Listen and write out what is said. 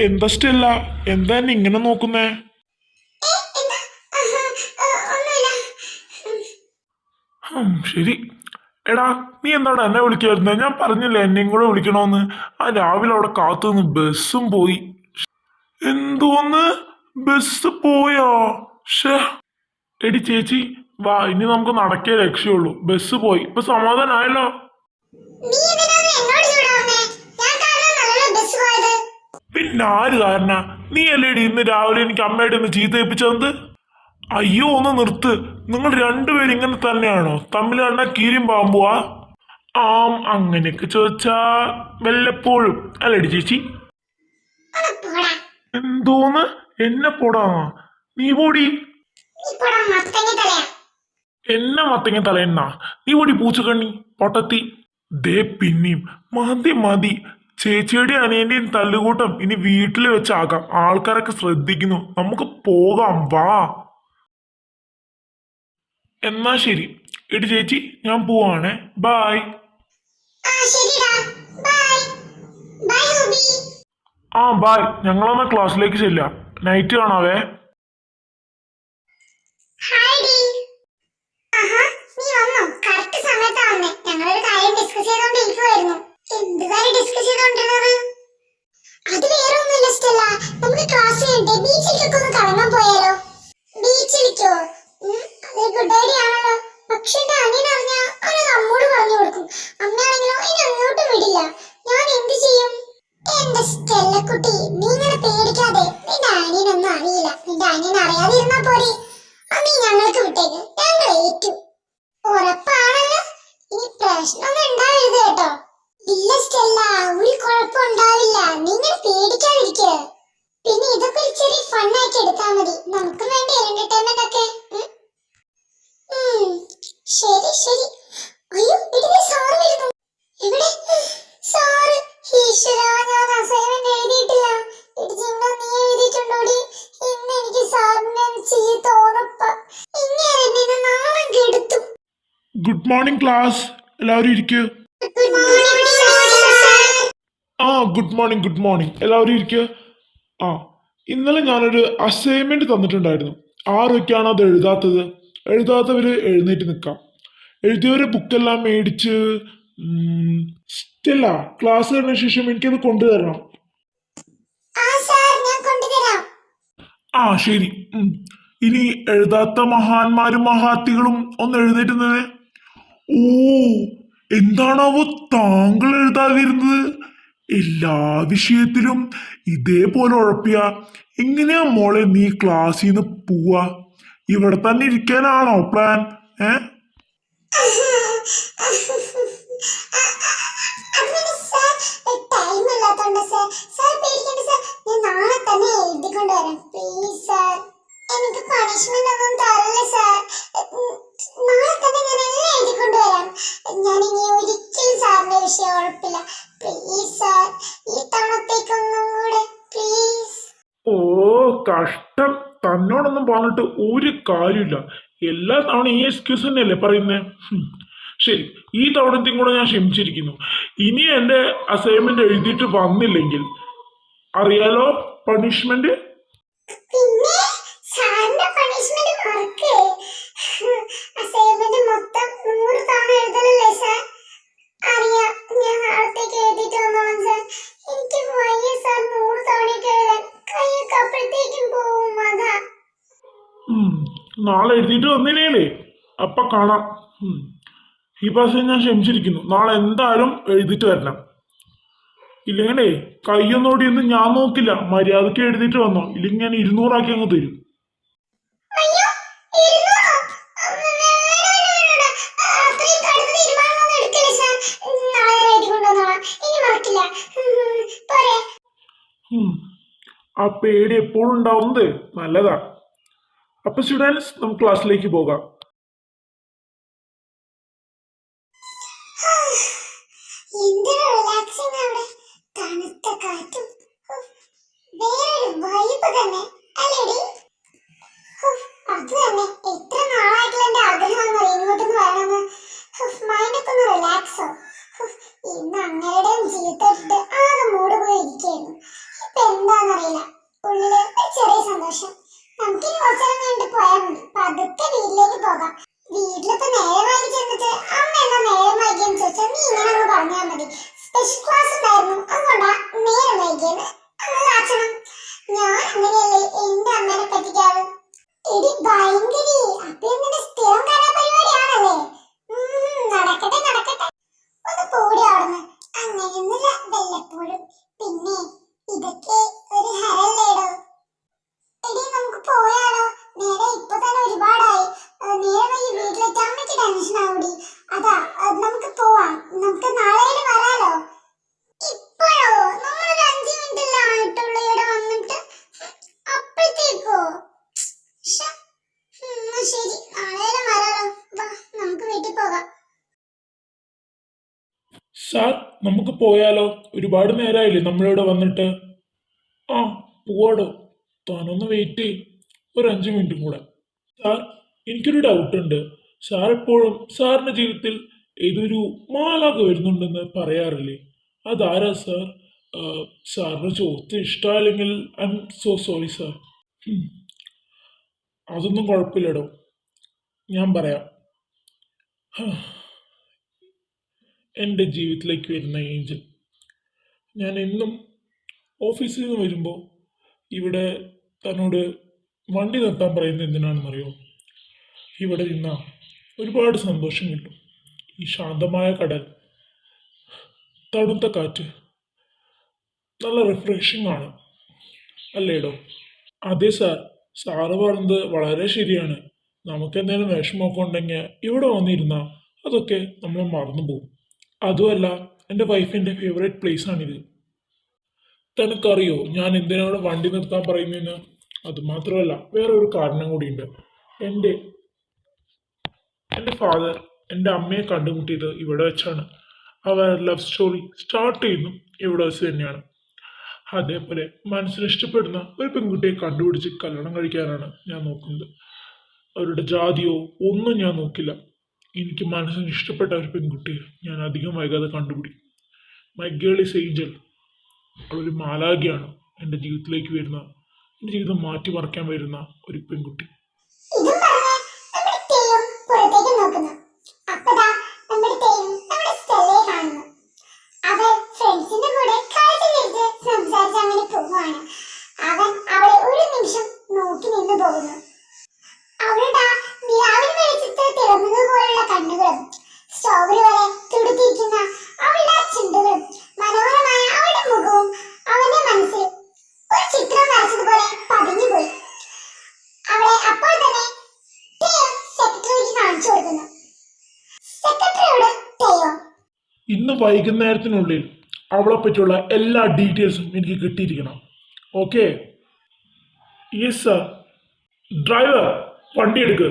എന്താ സ്റ്റെല്ല, എന്താ എന്നെ ഇങ്ങനെ നോക്കുന്നേ? ശരി. എടാ, നീ എന്താടാ എന്നെ വിളിക്കായിരുന്നേ? ഞാൻ പറഞ്ഞില്ലേ എന്നെയും കൂടെ വിളിക്കണോന്ന്. ആ രാവിലെ അവിടെ കാത്തു നിന്ന് ബസ്സും പോയി. എന്തോന്ന്? ബസ് പോയോ? ഷേ. എടി ചേച്ചി, വാ, ഇനി നമുക്ക് നടക്കേ രക്ഷയുള്ളൂ. ബസ് പോയി, ഇപ്പൊ സമാധാനായല്ലോ. പിന്നെ ആര് കാരണ? നീ അല്ലേടി ഇന്ന് രാവിലെ എനിക്ക് അമ്മയുടെ ഒന്ന് ചീത്ത ഏൽപ്പിച്ചത്? അയ്യോ, ഒന്ന് നിർത്ത്. നിങ്ങൾ രണ്ടുപേരും ഇങ്ങനെ തന്നെയാണോ? തമ്മിൽ കണ്ട കീരിയും പാമ്പുവാ? അങ്ങനെയൊക്കെ ചോദിച്ചാ വല്ലപ്പോഴും അല്ലേടി ചേച്ചി? എന്തോന്ന്? എന്നെ പോടാ? നീ പോടി. എന്നെ മത്തങ്ങ തലയെണ്ണ? നീ പോടി പൂച്ചക്കണ്ണി പൊട്ടത്തി. ദേ പിന്നെയും മതി മതി. ചേച്ചിയുടെയും അനിയന്റെയും തല്ലുകൂട്ടം ഇനി വീട്ടിൽ വെച്ചാകാം. ആൾക്കാരൊക്കെ ശ്രദ്ധിക്കുന്നു. നമുക്ക് പോകാം, വാ. എന്നാ ശരി. എടി ചേച്ചി, ഞാൻ പോവാണേ. ബായ്. ബായ്. ഞങ്ങളൊന്ന് ക്ലാസ്സിലേക്ക് ചെല്ലാം. നൈറ്റ് കാണാവേ. അത് വേറെ ഒന്നുമില്ല സ്റ്റെല്ല, നമുക്ക് ക്ലാസ് കഴിഞ്ഞിട്ട് ബീച്ചിലേക്കൊക്കെ ഒന്ന് കറങ്ങാൻ പോയാലോ? ബീച്ചിലേക്കോ? അതൊരു ഗുഡ് ഐഡിയ ആണല്ലോ. പക്ഷെ എന്റെ അനിയൻ അറിഞ്ഞാ അവനത് അമ്മോട് പറഞ്ഞു കൊടുക്കും. അമ്മയാണെങ്കിലോ ഇനി അങ്ങോട്ടും വിടില്ല. ഞാൻ എന്ത് ചെയ്യും? എന്റെ സ്റ്റെല്ലക്കുട്ടി, നീ ഇങ്ങനെ പേടിക്കാതെ. നിന്റെ അനിയനൊന്നും അറിയില്ല. നിന്റെ അനിയൻ അറിയാതിരുന്നാ പോരെ. നീ ഞങ്ങൾക്ക് വിട്ടേക്ക്, ഞങ്ങൾ ഏറ്റു. ഉറപ്പാണല്ലോ? ഇനി പ്രശ്നമൊന്നും ഉണ്ടാവരുത് കേട്ടോ. ഇല്ല സ്റ്റെല്ല, ഒരു കുഴപ്പം ഉണ്ടാവില്ല. നിങ്ങൾ പേടിക്കാതിരിക്കുക. പിന്നെ ഇതൊക്കെ ഒരു ചെറിയ ഫണ്ണാക്കി എടുത്താൽ മതി. നമുക്ക് വേണ്ട എന്റർടൈൻമെന്റ് ഒക്കെ. ശരി ശരി. അയ്യോ, ഇവിടെ സാറ് വരുന്നു. എവിടെ സാറ്? ഈശ്വരാ, ഞാൻ അസൈൻമെന്റ് എഴുതിയിട്ടില്ല. ഇടിച്ചിണ്ടോ? നീ എഴുതിയിട്ടുണ്ടോടി? ഇന്ന് എനിക്ക് സാറിനെ ചീത്ത ഉറപ്പാ. ഇങ്ങനെ എന്നെ നാളെ കെടുത്തു. Good morning class. എല്ലാവരും ഇരിക്കൂ. Good morning, good morning. എല്ലാവരും ഇരിക്കുക. ആ ഇന്നലെ ഞാനൊരു അസൈൻമെന്റ് തന്നിട്ടുണ്ടായിരുന്നു. ആരൊക്കെയാണ് അത് എഴുതാത്തത്? എഴുതാത്തവര് എഴുന്നേറ്റ് നിൽക്കാം. എഴുതിയവരെ ബുക്കെല്ലാം മേടിച്ച് സ്റ്റെല്ല, ക്ലാസ് കഴിഞ്ഞ ശേഷം എനിക്കത് കൊണ്ടുതരണം. ശരി. ഇനി എഴുതാത്ത മഹാന്മാരും മഹാത്തികളും ഒന്ന് എഴുന്നേറ്റ് നിന്നേ. ഓ, എന്താണാവോ താങ്കൾ എഴുതാതിരുന്നത്? എല്ലാ വിഷയത്തിലും ഇതേപോലെ ഉഴപ്പിയ എങ്ങനെയാ മോളെ നീ ക്ലാസ്സിൽ നിന്ന് പോവാ? ഇവിടെ തന്നെ ഇരിക്കാനാണോ പ്ലാൻ? എനിക്ക് പണിഷ്മെന്റ് ഒന്നും തരല്ല സാർ. നാളെ തന്നെ ഞാൻ എല്ലാം എഴുതിക്കൊണ്ടുവരാം. ഞാൻ ഇനി ഒരിക്കലും സാറിന്റെ വിഷയം ഉറപ്പില്ല. പ്ലീസ് സാർ, ഈ തവണത്തേക്കൊന്നും കൂടെ പ്ലീസ്. ഓ കഷ്ടം. തന്നോടൊന്നും പറഞ്ഞിട്ട് ഒരു കാര്യമില്ല. എല്ലാ തവണ ഈ എക്സ്ക്യൂസ് തന്നെയല്ലേ പറയുന്നേ? ശരി, ഈ തവണത്തെയും കൂടെ ഞാൻ ക്ഷമിച്ചിരിക്കുന്നു. ഇനി എന്റെ അസൈൻമെന്റ് എഴുതിയിട്ട് വന്നില്ലെങ്കിൽ അറിയാലോ പണിഷ്മെന്റ്. പിന്നെ സാറിന്റെ പണിഷ്മെന്റ് മറക്കേ. അസൈൻമെന്റ് മൊത്തം 100 തവണ എഴുതലല്ലേ സാർ? അറിയാം, ഞാൻ നാളത്തേക്ക് എഴുതിയിട്ട് വന്നോളാം സാർ. എനിക്ക് വയ്യ സാർ 100 തവണയൊക്കെ എഴുതാൻ. കൈയൊക്കെ അപ്പോഴത്തേക്കും പോവും. അതാ. നാളെ എഴുതിയിട്ട് വന്നില്ലേ? അപ്പൊ കാണാം. ഈ പ്രാവശ്യം ഞാൻ ക്ഷമിച്ചിരിക്കുന്നു. നാളെ എന്തായാലും എഴുതിയിട്ട് വരണം. ഇല്ലെങ്കിലേ കയ്യൊന്നോടിയൊന്നും ഞാൻ നോക്കില്ല. മര്യാദക്ക് എഴുതിയിട്ട് വന്നോ, ഇല്ലെങ്കിൽ ഞാൻ 200 ആക്കി അങ്ങ് തരും. ആ പേടി എപ്പോഴും ഉണ്ടാവുന്നത് നല്ലതാ. അപ്പൊ സ്റ്റുഡൻസ്, നമുക്ക് ക്ലാസ്സിലേക്ക് പോകാം. തണുത്ത കാറ്റും വേറൊരു വൈബ് തന്നെ അല്ലേടി? അത് തന്നെ. എത്ര നാളായിട്ടുള്ള എന്റെ ആഗ്രഹം ഇങ്ങോട്ടൊന്ന് വരണമെന്ന്. മൈൻഡൊക്കെ ഒന്ന് റിലാക്സോ. ഇന്ന് അങ്ങരുടെയും ജീവിതത്തിട്ട് ആകെ മൂട് പോയി ഇരിക്കുന്നു. ഇപ്പൊ എന്താന്ന് സാർ നമുക്ക് പോയാലോ? ഒരുപാട് നേരമായില്ലേ നമ്മളിവിടെ വന്നിട്ട്. ആ പോവാടോ. താനൊന്ന് വെയിറ്റ് ചെയ്യും. ഒരു 5 മിനിറ്റും കൂടെ. സാർ എനിക്കൊരു ഡൗട്ട് ഉണ്ട്. സാർ എപ്പോഴും സാറിന്റെ ജീവിതത്തിൽ ഏതൊരു മാലാക വരുന്നുണ്ടെന്ന് പറയാറില്ലേ? അതാരാ സാർ? ആ, സാറിന് ചോദിച്ച ഇഷ്ടമല്ലെങ്കിൽ I'm so sorry sir. ഉം, അതൊന്നും കുഴപ്പമില്ലടോ. ഞാൻ പറയാം. ഹാ, എൻ്റെ ജീവിതത്തിലേക്ക് വരുന്ന ഏഞ്ചൽ. ഞാൻ എന്നും ഓഫീസിൽ നിന്ന് വരുമ്പോൾ ഇവിടെ തന്നോട് വണ്ടി നിർത്താൻ പറയുന്നത് എന്തിനാണെന്നറിയോ? ഇവിടെ നിന്നാ ഒരുപാട് സന്തോഷം കിട്ടും. ഈ ശാന്തമായ കടൽ, തണുത്ത കാറ്റ്, നല്ല റിഫ്രഷിംഗ് ആണ്. അല്ലേടോ? അതെ സാർ. സാറ് പറഞ്ഞത് വളരെ ശരിയാണ്. നമുക്ക് എന്തെങ്കിലും വിഷമമൊക്കെ ഉണ്ടെങ്കിൽ ഇവിടെ വന്നിരുന്നാ അതൊക്കെ നമ്മൾ മറന്നു പോകും. അതുമല്ല, എൻ്റെ വൈഫിൻ്റെ ഫേവറേറ്റ് പ്ലേസ് ആണിത്. തനിക്കറിയോ ഞാൻ എന്തിനാണ് വണ്ടി നിർത്താൻ പറയുന്നതെന്ന്? അതുമാത്രമല്ല, വേറെ ഒരു കാരണം കൂടിയുണ്ട്. എൻ്റെ എൻ്റെ ഫാദർ എൻ്റെ അമ്മയെ കണ്ടുമുട്ടിയത് ഇവിടെ വെച്ചാണ്. അവർ ലവ് സ്റ്റോറി സ്റ്റാർട്ട് ചെയ്യുന്നതും ഇവിടെ വെച്ച് തന്നെയാണ്. അതേപോലെ മനസ്സിന് ഇഷ്ടപ്പെടുന്ന ഒരു പെൺകുട്ടിയെ കണ്ടുപിടിച്ച് കല്യാണം കഴിക്കാനാണ് ഞാൻ നോക്കുന്നത്. അവരുടെ ജാതിയോ ഒന്നും ഞാൻ നോക്കില്ല. എനിക്ക് മനസ്സിന് ഇഷ്ടപ്പെട്ട ഒരു പെൺകുട്ടിയെ ഞാൻ അധികം വൈകാതെ കണ്ടുപിടിക്കും. My girl is Angel. അവളൊരു മാലാഖയാണ്. എൻ്റെ ജീവിതത്തിലേക്ക് വരുന്ന, എൻ്റെ ജീവിതം മാറ്റിമറിക്കാൻ വരുന്ന ഒരു പെൺകുട്ടി. ഇതും പറഞ്ഞ് നമ്മുടെ തെയ്യം പുറത്തേക്ക് നോക്കുന്നു. അപ്പതാ നമ്മുടെ തെയ്യം നമ്മുടെ സ്റ്റെല്ലയെ കാണുന്നു. അവൻ ഫ്രണ്ട്സിന്റെ കൂടെ കാഴ്ച തിരിച്ച് സംസാരിച്ച് അങ്ങനെ പോവുകയാണ്. അവൻ അവളെ ഒരു നിമിഷം നോക്കി നിന്ന് പോകുന്നു. അവളുടെ ആ നിലാവിൻ വെളിച്ചത്ത് തിളങ്ങുന്നത് പോലുള്ള കണ്ണുകളും സ്ട്രോബെറി പോലെ തുടുത്തിരിക്കുന്ന അവളുടെ ആ ചുണ്ടുകളും മനോഹരമായ അവളുടെ മുഖവും അവന്റെ മനസ്സിൽ ഒരു ചിത്രം വരച്ചതുപോലെ പതിഞ്ഞുപോയി. അവളെ അപ്പോൾ തന്നെ തെയ്യം സെക്രട്ടറിക്ക് കാണിച്ചു കൊടുക്കുന്നു. സെക്രട്ടറിയോട് തെയ്യം ഇന്ന് വൈകുന്നേരത്തിനുള്ളിൽ അവളെ പറ്റിയുള്ള എല്ലാ ഡീറ്റെയിൽസും എനിക്ക് കിട്ടിയിരിക്കണം. ഓക്കെ? Yes sir. ഡ്രൈവർ, വണ്ടി എടുക്ക്.